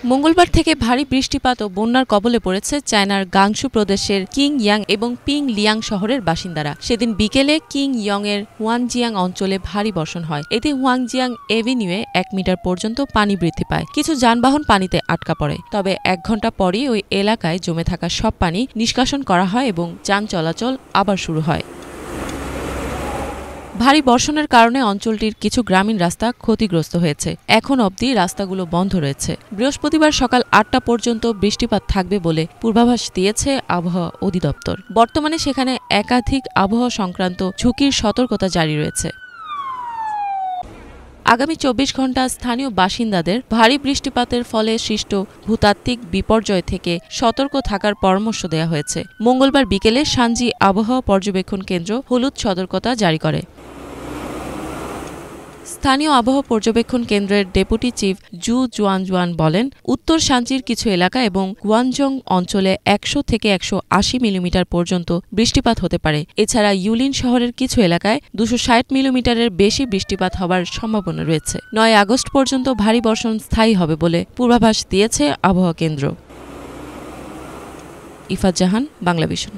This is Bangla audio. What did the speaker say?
মঙ্গলবার থেকে ভারী বৃষ্টিপাত ও বন্যার কবলে পড়েছে চায়নার গাংশু প্রদেশের কিংইয়াং এবং পিংলিয়াং শহরের বাসিন্দারা। সেদিন বিকেলে কিংইয়ংয়ের হুয়ানজিয়াং অঞ্চলে ভারী বর্ষণ হয়। এতে হুয়ানজিয়াং এভিনিউয়ে 1 মিটার পর্যন্ত পানি বৃদ্ধি পায়। কিছু যানবাহন পানিতে আটকা পড়ে। তবে 1 ঘণ্টা পরই ওই এলাকায় জমে থাকা সব পানি নিষ্কাশন করা হয় এবং যান চলাচল আবার শুরু হয়। ভারী বর্ষণের কারণে অঞ্চলটির কিছু গ্রামীণ রাস্তা ক্ষতিগ্রস্ত হয়েছে। এখন অবধি রাস্তাগুলো বন্ধ রয়েছে। বৃহস্পতিবার সকাল 8টা পর্যন্ত বৃষ্টিপাত থাকবে বলে পূর্বাভাস দিয়েছে আবহাওয়া অধিদপ্তর। বর্তমানে সেখানে একাধিক আবহাওয়া সংক্রান্ত ঝুঁকির সতর্কতা জারি রয়েছে। আগামী 24 ঘণ্টা স্থানীয় বাসিন্দাদের ভারী বৃষ্টিপাতের ফলে সৃষ্ট ভূতাত্ত্বিক বিপর্যয় থেকে সতর্ক থাকার পরামর্শ দেওয়া হয়েছে। মঙ্গলবার বিকেলে সানজি আবহাওয়া পর্যবেক্ষণ কেন্দ্র হলুদ সতর্কতা জারি করে। স্থানীয় আবহাওয়া পর্যবেক্ষণ কেন্দ্রের ডেপুটি চিফ জু জুয়ানজুয়ান বলেন, উত্তর সানজির কিছু এলাকা এবং গুয়ানজং অঞ্চলে 100 থেকে 180 মিলিমিটার পর্যন্ত বৃষ্টিপাত হতে পারে। এছাড়া ইউলিন শহরের কিছু এলাকায় 260 মিলিমিটারের বেশি বৃষ্টিপাত হবার সম্ভাবনা রয়েছে। 9 আগস্ট পর্যন্ত ভারী বর্ষণ স্থায়ী হবে বলে পূর্বাভাস দিয়েছে আবহাওয়া কেন্দ্র। ইফাত জাহান, বাংলাভিশন।